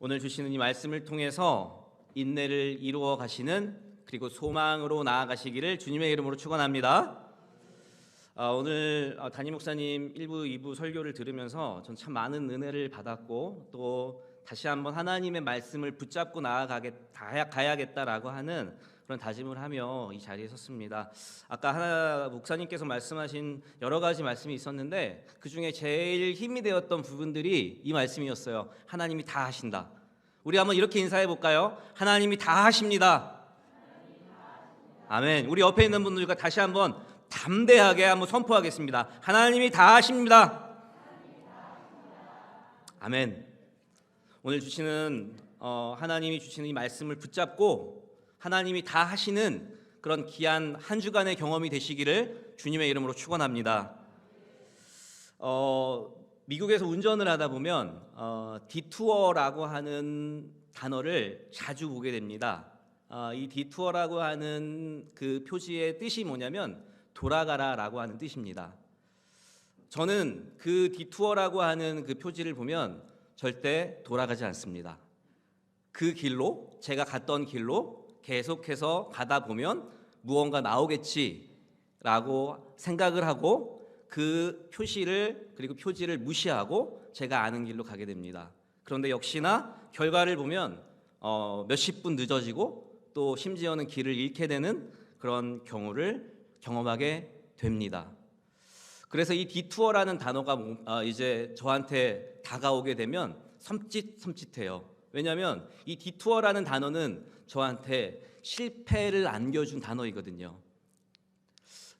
오늘 주시는 이 말씀을 통해서 인내를 이루어 가시는 그리고 소망으로 나아가시기를 주님의 이름으로 축원합니다. 오늘 담임 목사님 1부, 2부 설교를 들으면서 전 참 많은 은혜를 받았고 또 다시 한번 하나님의 말씀을 붙잡고 가야겠다라고 하는 그런 다짐을 하며 이 자리에 섰습니다. 아까 하나 목사님께서 말씀하신 여러 가지 말씀이 있었는데 그 중에 제일 힘이 되었던 부분들이 이 말씀이었어요. 하나님이 다 하신다. 우리 한번 이렇게 인사해 볼까요? 하나님이 다 하십니다. 아멘. 우리 옆에 있는 분들과 다시 한번 담대하게 한번 선포하겠습니다. 하나님이 다 하십니다. 아멘. 오늘 주시는 하나님이 주시는 이 말씀을 붙잡고 하나님이 다 하시는 그런 귀한 한 주간의 경험이 되시기를 주님의 이름으로 축원합니다. 미국에서 운전을 하다 보면 디투어라고 하는 단어를 자주 보게 됩니다. 이 디투어라고 하는 그 표지의 뜻이 뭐냐면 돌아가라라고 하는 뜻입니다. 저는 그 디투어라고 하는 그 표지를 보면 절대 돌아가지 않습니다. 그 길로, 제가 갔던 길로 계속해서 가다 보면 무언가 나오겠지라고 생각을 하고 그 표시를 그리고 표지를 무시하고 제가 아는 길로 가게 됩니다. 그런데 역시나 결과를 보면 몇십 분 늦어지고 또 심지어는 길을 잃게 되는 그런 경우를 경험하게 됩니다. 그래서 이 디투어라는 단어가 이제 저한테 다가오게 되면 섬찟해요. 왜냐하면 이 디투어라는 단어는 저한테 실패를 안겨준 단어이거든요.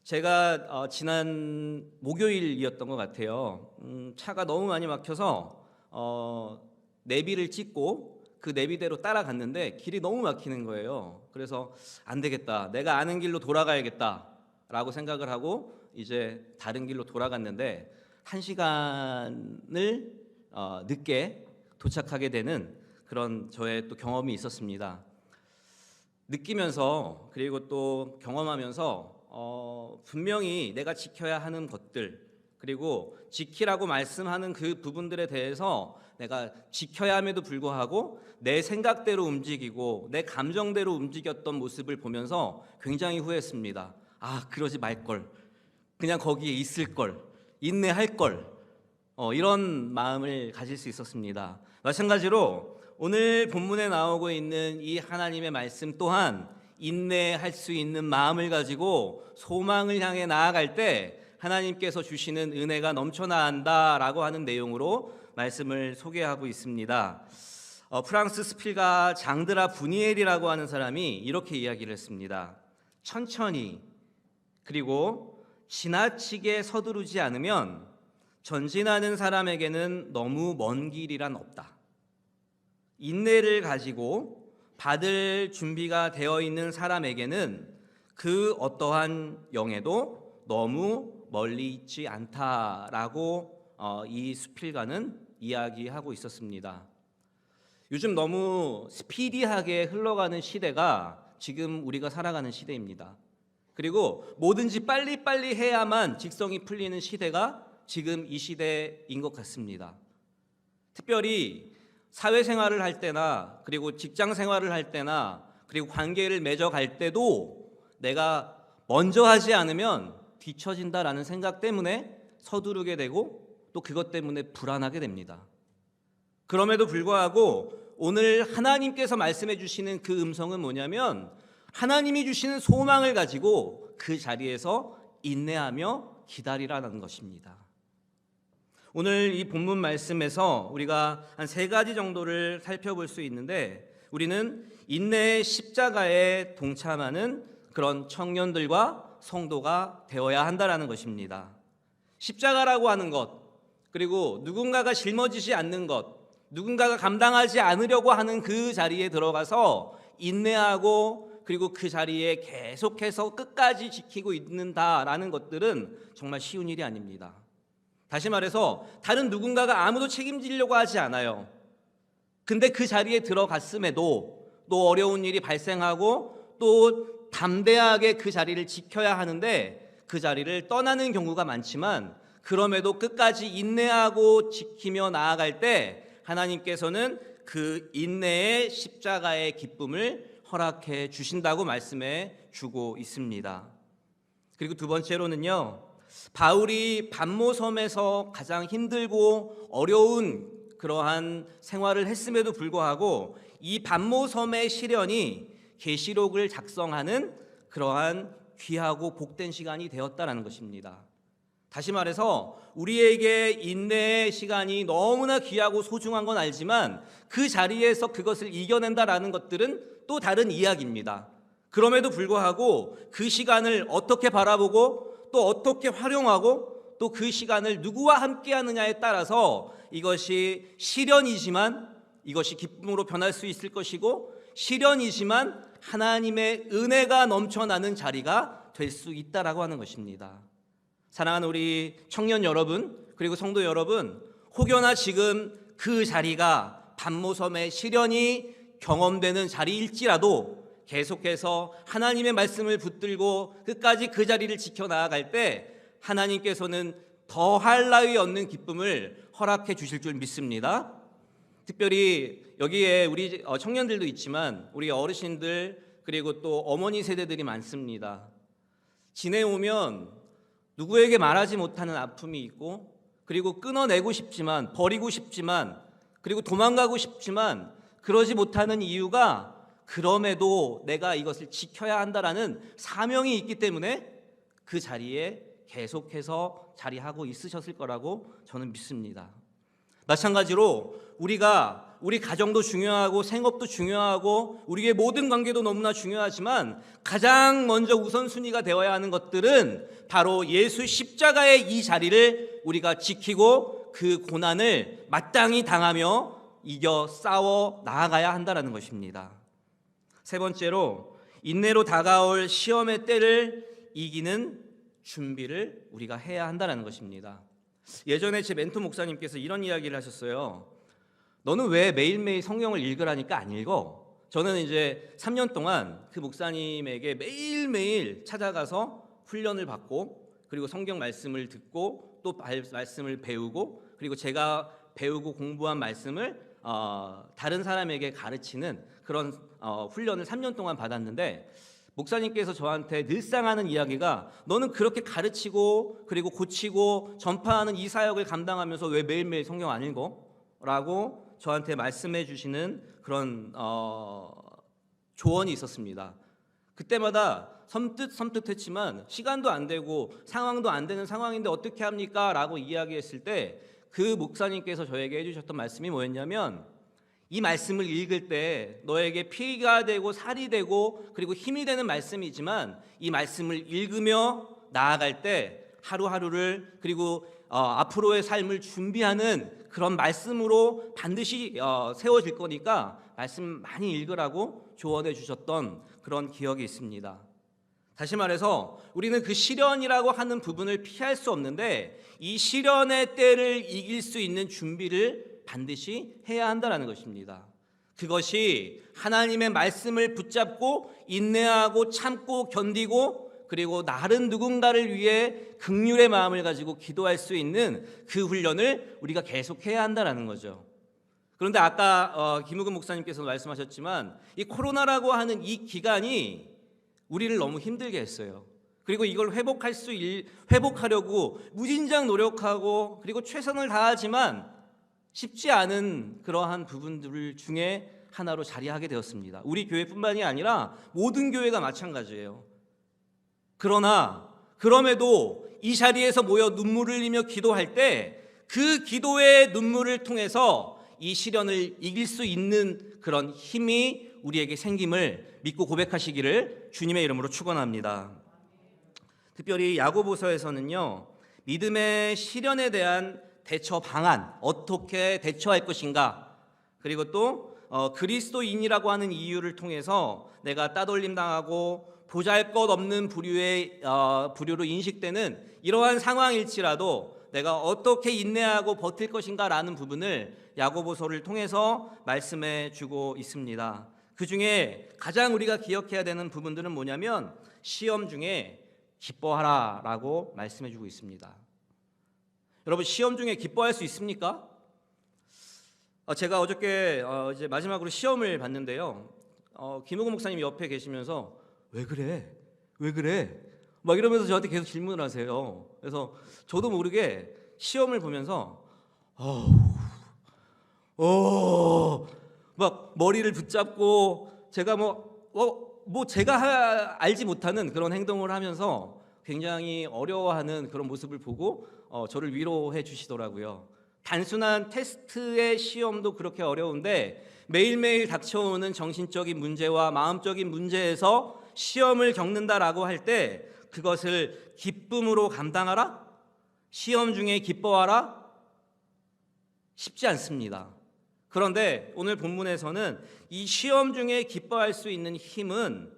제가 지난 목요일이었던 것 같아요. 차가 너무 많이 막혀서 내비를 찍고 그 내비대로 따라갔는데 길이 너무 막히는 거예요. 그래서 안 되겠다. 내가 아는 길로 돌아가야겠다라고 생각을 하고 이제 다른 길로 돌아갔는데 1시간을 늦게 도착하게 되는 그런 저의 또 경험이 있었습니다. 느끼면서 그리고 또 경험하면서 분명히 내가 지켜야 하는 것들 그리고 지키라고 말씀하는 그 부분들에 대해서 내가 지켜야 함에도 불구하고 내 생각대로 움직이고 내 감정대로 움직였던 모습을 보면서 굉장히 후회했습니다. 그러지 말걸, 그냥 거기에 있을걸, 인내할걸, 이런 마음을 가질 수 있었습니다. 마찬가지로 오늘 본문에 나오고 있는 이 하나님의 말씀 또한 인내할 수 있는 마음을 가지고 소망을 향해 나아갈 때 하나님께서 주시는 은혜가 넘쳐난다라고 하는 내용으로 말씀을 소개하고 있습니다. 프랑스 스필가 장드라 부니엘이라고 하는 사람이 이렇게 이야기를 했습니다. 천천히 그리고 지나치게 서두르지 않으면 전진하는 사람에게는 너무 먼 길이란 없다. 인내를 가지고 받을 준비가 되어 있는 사람에게는 그 어떠한 영예도 너무 멀리 있지 않다라고 이 수필가는 이야기하고 있었습니다. 요즘 너무 스피디하게 흘러가는 시대가 지금 우리가 살아가는 시대입니다. 그리고 뭐든지 빨리빨리 해야만 직성이 풀리는 시대가 지금 이 시대인 것 같습니다. 특별히 사회생활을 할 때나 그리고 직장생활을 할 때나 그리고 관계를 맺어갈 때도 내가 먼저 하지 않으면 뒤처진다라는 생각 때문에 서두르게 되고 또 그것 때문에 불안하게 됩니다. 그럼에도 불구하고 오늘 하나님께서 말씀해 주시는 그 음성은 뭐냐면 하나님이 주시는 소망을 가지고 그 자리에서 인내하며 기다리라는 것입니다. 오늘 이 본문 말씀에서 우리가 한 3가지 정도를 살펴볼 수 있는데 우리는 인내의 십자가에 동참하는 그런 청년들과 성도가 되어야 한다는 것입니다. 십자가라고 하는 것 그리고 누군가가 짊어지지 않는 것 누군가가 감당하지 않으려고 하는 그 자리에 들어가서 인내하고 그리고 그 자리에 계속해서 끝까지 지키고 있는다라는 것들은 정말 쉬운 일이 아닙니다. 다시 말해서 다른 누군가가 아무도 책임지려고 하지 않아요. 근데 그 자리에 들어갔음에도 또 어려운 일이 발생하고 또 담대하게 그 자리를 지켜야 하는데 그 자리를 떠나는 경우가 많지만 그럼에도 끝까지 인내하고 지키며 나아갈 때 하나님께서는 그 인내의 십자가의 기쁨을 허락해 주신다고 말씀해 주고 있습니다. 그리고 두 번째로는요, 바울이 반모섬에서 가장 힘들고 어려운 그러한 생활을 했음에도 불구하고 이 반모섬의 시련이 계시록을 작성하는 그러한 귀하고 복된 시간이 되었다라는 것입니다. 다시 말해서 우리에게 인내의 시간이 너무나 귀하고 소중한 건 알지만 그 자리에서 그것을 이겨낸다라는 것들은 또 다른 이야기입니다. 그럼에도 불구하고 그 시간을 어떻게 바라보고 또 어떻게 활용하고 또 그 시간을 누구와 함께 하느냐에 따라서 이것이 시련이지만 이것이 기쁨으로 변할 수 있을 것이고, 시련이지만 하나님의 은혜가 넘쳐나는 자리가 될 수 있다라고 하는 것입니다. 사랑하는 우리 청년 여러분, 그리고 성도 여러분, 혹여나 지금 그 자리가 반모섬의 시련이 경험되는 자리일지라도 계속해서 하나님의 말씀을 붙들고 끝까지 그 자리를 지켜나아갈 때 하나님께서는 더할 나위 없는 기쁨을 허락해 주실 줄 믿습니다. 특별히 여기에 우리 청년들도 있지만 우리 어르신들 그리고 또 어머니 세대들이 많습니다. 지내오면 누구에게 말하지 못하는 아픔이 있고, 그리고 끊어내고 싶지만, 버리고 싶지만, 그리고 도망가고 싶지만 그러지 못하는 이유가 그럼에도 내가 이것을 지켜야 한다라는 사명이 있기 때문에 그 자리에 계속해서 자리하고 있으셨을 거라고 저는 믿습니다. 마찬가지로 우리 가정도 중요하고 생업도 중요하고 우리의 모든 관계도 너무나 중요하지만 가장 먼저 우선순위가 되어야 하는 것들은 바로 예수 십자가의 이 자리를 우리가 지키고 그 고난을 마땅히 당하며 이겨 싸워 나아가야 한다는 것입니다. 세 번째로, 인내로 다가올 시험의 때를 이기는 준비를 우리가 해야 한다는 것입니다. 예전에 제 멘토 목사님께서 이런 이야기를 하셨어요. 너는 왜 매일매일 성경을 읽으라니까 안 읽어? 저는 이제 3년 동안 그 목사님에게 매일매일 찾아가서 훈련을 받고, 그리고 성경 말씀을 듣고 또 말씀을 배우고, 그리고 제가 배우고 공부한 말씀을 다른 사람에게 가르치는 그런 훈련을 3년 동안 받았는데, 목사님께서 저한테 늘상 하는 이야기가 너는 그렇게 가르치고 그리고 고치고 전파하는 이 사역을 감당하면서 왜 매일매일 성경 안 읽어? 라고 저한테 말씀해 주시는 그런 조언이 있었습니다. 그때마다 섬뜩했지만 시간도 안 되고 상황도 안 되는 상황인데 어떻게 합니까? 라고 이야기했을 때 그 목사님께서 저에게 해주셨던 말씀이 뭐였냐면, 이 말씀을 읽을 때 너에게 피가 되고 살이 되고 그리고 힘이 되는 말씀이지만 이 말씀을 읽으며 나아갈 때 하루하루를 그리고 앞으로의 삶을 준비하는 그런 말씀으로 반드시 세워질 거니까 말씀 많이 읽으라고 조언해 주셨던 그런 기억이 있습니다. 다시 말해서 우리는 그 시련이라고 하는 부분을 피할 수 없는데 이 시련의 때를 이길 수 있는 준비를 반드시 해야 한다는 것입니다. 그것이 하나님의 말씀을 붙잡고 인내하고 참고 견디고 그리고 다른 누군가를 위해 긍휼의 마음을 가지고 기도할 수 있는 그 훈련을 우리가 계속해야 한다는 거죠. 그런데 아까 김우근 목사님께서 말씀하셨지만 이 코로나라고 하는 이 기간이 우리를 너무 힘들게 했어요. 그리고 이걸 회복하려고 무진장 노력하고 그리고 최선을 다하지만 쉽지 않은 그러한 부분들 중에 하나로 자리하게 되었습니다. 우리 교회뿐만이 아니라 모든 교회가 마찬가지예요. 그럼에도 이 자리에서 모여 눈물을 흘리며 기도할 때 그 기도의 눈물을 통해서 이 시련을 이길 수 있는 그런 힘이 우리에게 생김을 믿고 고백하시기를 주님의 이름으로 축원합니다. 특별히 야고보서에서는요, 믿음의 시련에 대한 대처 방안, 어떻게 대처할 것인가, 그리고 또 그리스도인이라고 하는 이유를 통해서 내가 따돌림 당하고 보잘것없는 부류로 인식되는 이러한 상황일지라도 내가 어떻게 인내하고 버틸 것인가 라는 부분을 야고보서를 통해서 말씀해 주고 있습니다. 그 중에 가장 우리가 기억해야 되는 부분들은 뭐냐면 시험 중에 기뻐하라 라고 말씀해 주고 있습니다. 여러분, 시험 중에 기뻐할 수 있습니까? 제가 어저께 이제 마지막으로 시험을 봤는데요. 김우구 목사님이 옆에 계시면서 왜 그래? 왜 그래? 막 이러면서 저한테 계속 질문을 하세요. 그래서 저도 모르게 시험을 보면서 막 머리를 붙잡고 제가 제가 알지 못하는 그런 행동을 하면서 굉장히 어려워하는 그런 모습을 보고 저를 위로해 주시더라고요. 단순한 테스트의 시험도 그렇게 어려운데 매일매일 닥쳐오는 정신적인 문제와 마음적인 문제에서 시험을 겪는다라고 할 때 그것을 기쁨으로 감당하라? 시험 중에 기뻐하라? 쉽지 않습니다. 그런데 오늘 본문에서는 이 시험 중에 기뻐할 수 있는 힘은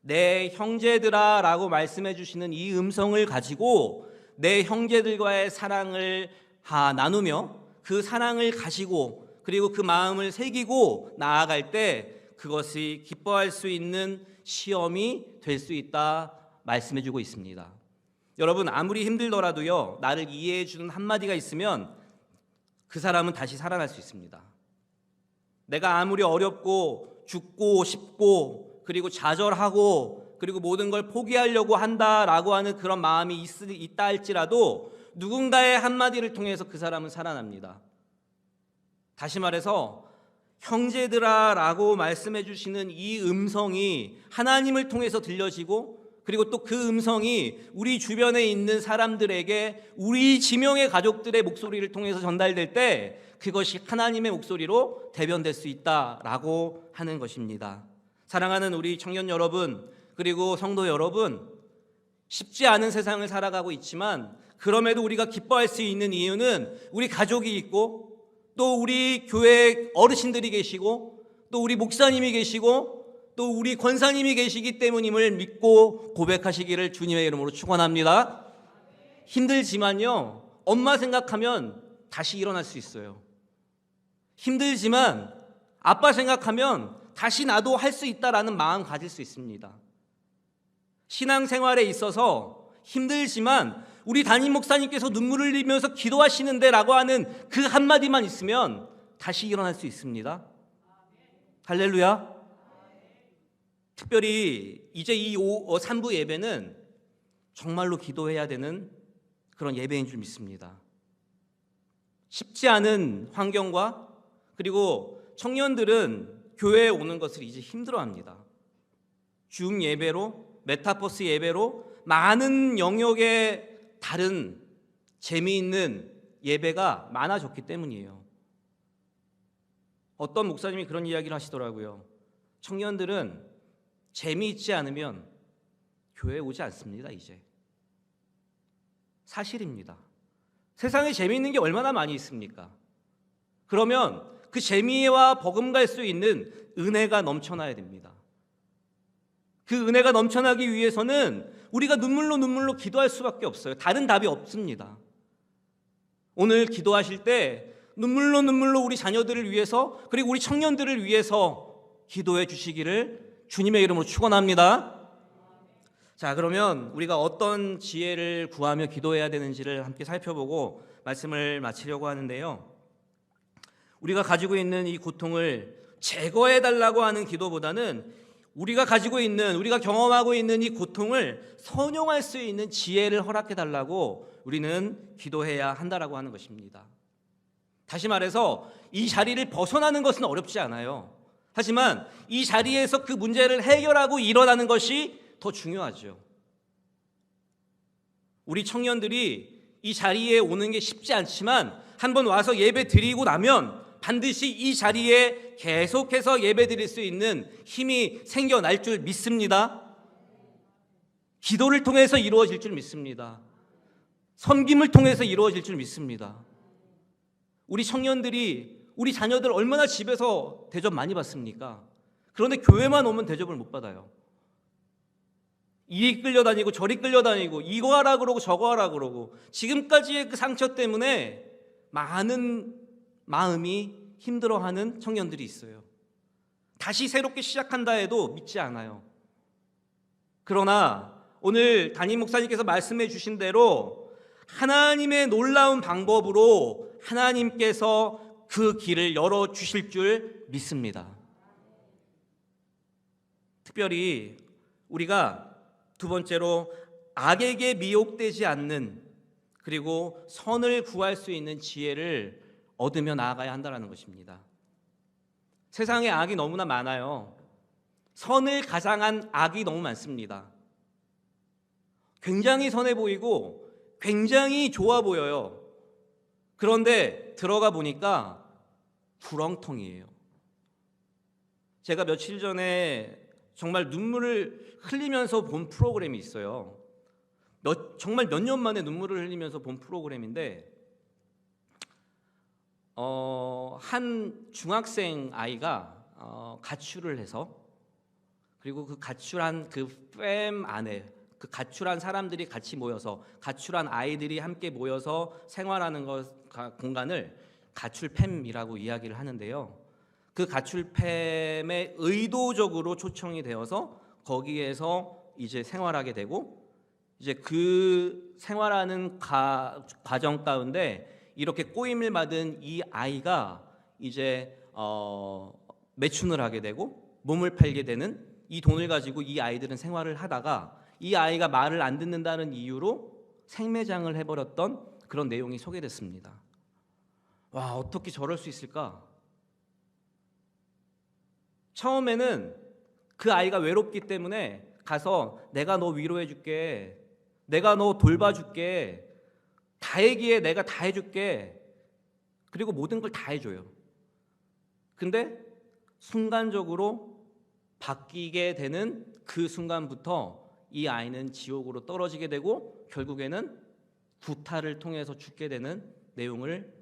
내 형제들아 라고 말씀해 주시는 이 음성을 가지고 내 형제들과의 사랑을 나누며 그 사랑을 가지고 그리고 그 마음을 새기고 나아갈 때 그것이 기뻐할 수 있는 시험이 될 수 있다 말씀해 주고 있습니다. 여러분, 아무리 힘들더라도요, 나를 이해해 주는 한마디가 있으면 그 사람은 다시 살아날 수 있습니다. 내가 아무리 어렵고 죽고 싶고 그리고 좌절하고 그리고 모든 걸 포기하려고 한다라고 하는 그런 마음이 있다 할지라도 누군가의 한마디를 통해서 그 사람은 살아납니다. 다시 말해서 형제들아 라고 말씀해 주시는 이 음성이 하나님을 통해서 들려지고 그리고 또 그 음성이 우리 주변에 있는 사람들에게 우리 지명의 가족들의 목소리를 통해서 전달될 때 그것이 하나님의 목소리로 대변될 수 있다라고 하는 것입니다. 사랑하는 우리 청년 여러분 그리고 성도 여러분, 쉽지 않은 세상을 살아가고 있지만 그럼에도 우리가 기뻐할 수 있는 이유는 우리 가족이 있고 또 우리 교회 어르신들이 계시고 또 우리 목사님이 계시고 또 우리 권사님이 계시기 때문임을 믿고 고백하시기를 주님의 이름으로 축원합니다. 힘들지만요, 엄마 생각하면 다시 일어날 수 있어요. 힘들지만 아빠 생각하면 다시 나도 할 수 있다라는 마음 가질 수 있습니다. 신앙생활에 있어서 힘들지만 우리 담임 목사님께서 눈물을 흘리면서 기도하시는데 라고 하는 그 한마디만 있으면 다시 일어날 수 있습니다. 할렐루야. 특별히 이제 이 3부 예배는 정말로 기도해야 되는 그런 예배인 줄 믿습니다. 쉽지 않은 환경과 그리고 청년들은 교회에 오는 것을 이제 힘들어합니다. 줌 예배로, 메타버스 예배로 많은 영역의 다른 재미있는 예배가 많아졌기 때문이에요. 어떤 목사님이 그런 이야기를 하시더라고요. 청년들은 재미있지 않으면 교회에 오지 않습니다. 이제 사실입니다. 세상에 재미있는 게 얼마나 많이 있습니까? 그러면 그 재미와 버금갈 수 있는 은혜가 넘쳐나야 됩니다. 그 은혜가 넘쳐나기 위해서는 우리가 눈물로 기도할 수밖에 없어요. 다른 답이 없습니다. 오늘 기도하실 때 눈물로 우리 자녀들을 위해서 그리고 우리 청년들을 위해서 기도해 주시기를 주님의 이름으로 축원합니다. 자, 그러면 우리가 어떤 지혜를 구하며 기도해야 되는지를 함께 살펴보고 말씀을 마치려고 하는데요. 우리가 가지고 있는 이 고통을 제거해 달라고 하는 기도보다는 우리가 가지고 있는, 우리가 경험하고 있는 이 고통을 선용할 수 있는 지혜를 허락해 달라고 우리는 기도해야 한다라고 하는 것입니다. 다시 말해서 이 자리를 벗어나는 것은 어렵지 않아요. 하지만 이 자리에서 그 문제를 해결하고 일어나는 것이 더 중요하죠. 우리 청년들이 이 자리에 오는 게 쉽지 않지만 한번 와서 예배 드리고 나면 반드시 이 자리에 계속해서 예배 드릴 수 있는 힘이 생겨날 줄 믿습니다. 기도를 통해서 이루어질 줄 믿습니다. 섬김을 통해서 이루어질 줄 믿습니다. 우리 청년들이 우리 자녀들 얼마나 집에서 대접 많이 받습니까? 그런데 교회만 오면 대접을 못 받아요. 이리 끌려다니고 저리 끌려다니고 이거 하라 그러고 저거 하라 그러고 지금까지의 그 상처 때문에 많은 마음이 힘들어하는 청년들이 있어요. 다시 새롭게 시작한다 해도 믿지 않아요. 그러나 오늘 담임 목사님께서 말씀해 주신 대로 하나님의 놀라운 방법으로 하나님께서 그 길을 열어 주실 줄 믿습니다. 특별히 우리가 두 번째로 악에게 미혹되지 않는, 그리고 선을 구할 수 있는 지혜를 얻으며 나아가야 한다는 것입니다. 세상에 악이 너무나 많아요. 선을 가장한 악이 너무 많습니다. 굉장히 선해 보이고 굉장히 좋아 보여요. 그런데 들어가 보니까 구렁텅이에요. 제가 며칠 전에 정말 눈물을 흘리면서 본 프로그램이 있어요. 정말 몇 년 만에 눈물을 흘리면서 본 프로그램인데 한 중학생 아이가 가출을 해서, 그리고 그 가출한 그 팸 안에 그 가출한 사람들이 같이 모여서, 가출한 아이들이 함께 모여서 생활하는 공간을 가출팸이라고 이야기를 하는데요. 그 가출팸에 의도적으로 초청이 되어서 거기에서 이제 생활하게 되고, 이제 그 생활하는 과정 가운데 이렇게 꼬임을 받은 이 아이가 이제 매춘을 하게 되고 몸을 팔게 되는, 이 돈을 가지고 이 아이들은 생활을 하다가 이 아이가 말을 안 듣는다는 이유로 생매장을 해버렸던 그런 내용이 소개됐습니다. 와, 어떻게 저럴 수 있을까? 처음에는 그 아이가 외롭기 때문에 가서 내가 너 위로해 줄게, 내가 너 돌봐줄게, 다행이에 내가 다 해줄게, 그리고 모든 걸 다 해줘요. 근데 순간적으로 바뀌게 되는 그 순간부터 이 아이는 지옥으로 떨어지게 되고 결국에는 구타를 통해서 죽게 되는 내용을,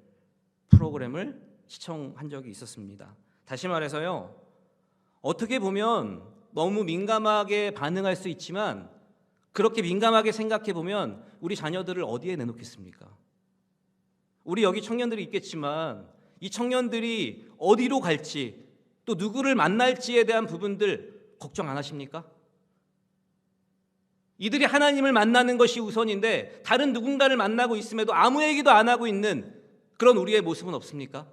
프로그램을 시청한 적이 있었습니다. 다시 말해서요, 어떻게 보면 너무 민감하게 반응할 수 있지만 그렇게 민감하게 생각해 보면 우리 자녀들을 어디에 내놓겠습니까? 우리 여기 청년들이 있겠지만 이 청년들이 어디로 갈지, 또 누구를 만날지에 대한 부분들 걱정 안 하십니까? 이들이 하나님을 만나는 것이 우선인데 다른 누군가를 만나고 있음에도 아무 얘기도 안 하고 있는 그런 우리의 모습은 없습니까?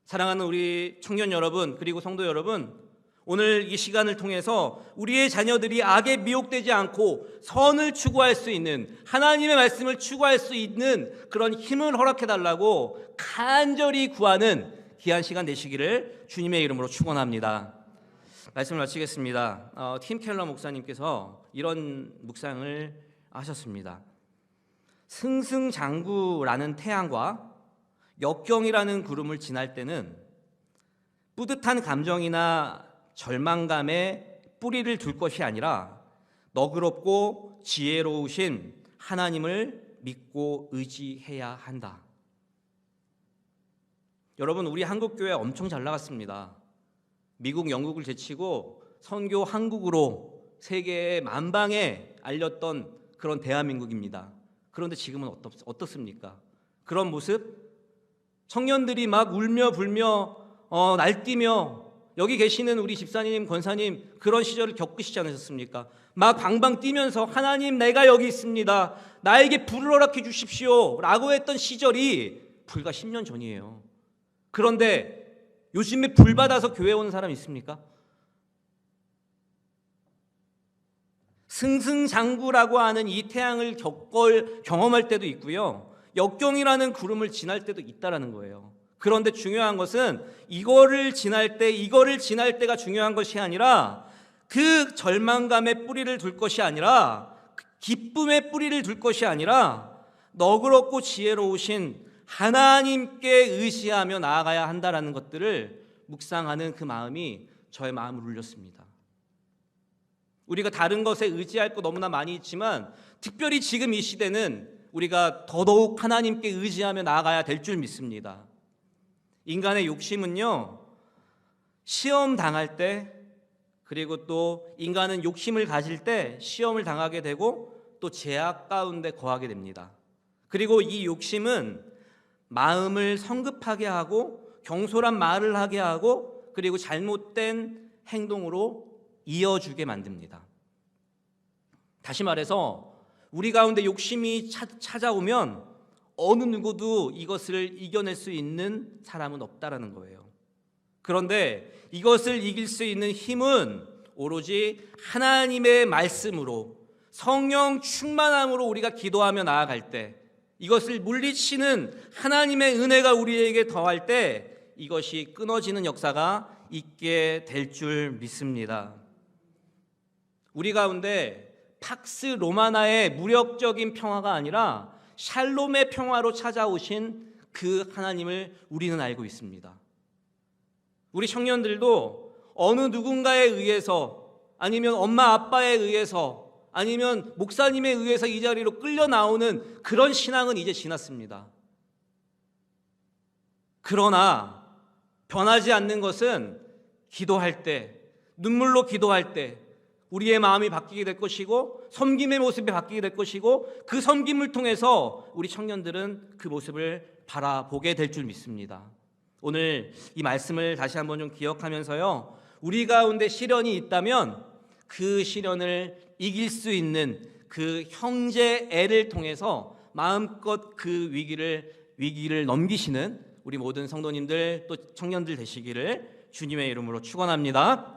사랑하는 우리 청년 여러분, 그리고 성도 여러분, 오늘 이 시간을 통해서 우리의 자녀들이 악에 미혹되지 않고 선을 추구할 수 있는, 하나님의 말씀을 추구할 수 있는 그런 힘을 허락해달라고 간절히 구하는 귀한 시간 되시기를 주님의 이름으로 축원합니다. 말씀을 마치겠습니다. 팀 켈러 목사님께서 이런 묵상을 하셨습니다. 승승장구라는 태양과 역경이라는 구름을 지날 때는 뿌듯한 감정이나 절망감에 뿌리를 둘 것이 아니라 너그럽고 지혜로우신 하나님을 믿고 의지해야 한다. 여러분, 우리 한국교회 엄청 잘 나갔습니다. 미국, 영국을 제치고 선교 한국으로 세계의 만방에 알렸던 그런 대한민국입니다. 그런데 지금은 어떻습니까? 그런 모습? 청년들이 막 울며 불며 날뛰며, 여기 계시는 우리 집사님, 권사님 그런 시절을 겪으시지 않으셨습니까? 막 방방 뛰면서 하나님 내가 여기 있습니다, 나에게 불을 허락해 주십시오 라고 했던 시절이 불과 10년 전이에요. 그런데 요즘에 불 받아서 교회 오는 사람 있습니까? 승승장구라고 하는 이 태양을 경험할 때도 있고요, 역경이라는 구름을 지날 때도 있다라는 거예요. 그런데 중요한 것은 이거를 지날 때가 중요한 것이 아니라, 그 절망감에 뿌리를 둘 것이 아니라, 기쁨에 뿌리를 둘 것이 아니라 너그럽고 지혜로우신 하나님께 의지하며 나아가야 한다라는 것들을 묵상하는 그 마음이 저의 마음을 울렸습니다. 우리가 다른 것에 의지할 거 너무나 많이 있지만 특별히 지금 이 시대는 우리가 더더욱 하나님께 의지하며 나아가야 될 줄 믿습니다. 인간의 욕심은요, 시험 당할 때, 그리고 또 인간은 욕심을 가질 때 시험을 당하게 되고 또 죄악 가운데 거하게 됩니다. 그리고 이 욕심은 마음을 성급하게 하고 경솔한 말을 하게 하고, 그리고 잘못된 행동으로 이어주게 만듭니다. 다시 말해서 우리 가운데 욕심이 찾아오면 어느 누구도 이것을 이겨낼 수 있는 사람은 없다라는 거예요. 그런데 이것을 이길 수 있는 힘은 오로지 하나님의 말씀으로, 성령 충만함으로 우리가 기도하며 나아갈 때, 이것을 물리치는 하나님의 은혜가 우리에게 더할 때 이것이 끊어지는 역사가 있게 될 줄 믿습니다. 우리 가운데 팍스 로마나의 무력적인 평화가 아니라 샬롬의 평화로 찾아오신 그 하나님을 우리는 알고 있습니다. 우리 청년들도 어느 누군가에 의해서, 아니면 엄마 아빠에 의해서, 아니면 목사님에 의해서 이 자리로 끌려 나오는 그런 신앙은 이제 지났습니다. 그러나 변하지 않는 것은 기도할 때, 눈물로 기도할 때 우리의 마음이 바뀌게 될 것이고, 섬김의 모습이 바뀌게 될 것이고, 그 섬김을 통해서 우리 청년들은 그 모습을 바라보게 될 줄 믿습니다. 오늘 이 말씀을 다시 한번 좀 기억하면서요, 우리 가운데 시련이 있다면 그 시련을 이길 수 있는 그 형제 애를 통해서 마음껏 그 위기를 넘기시는 우리 모든 성도님들 또 청년들 되시기를 주님의 이름으로 축원합니다.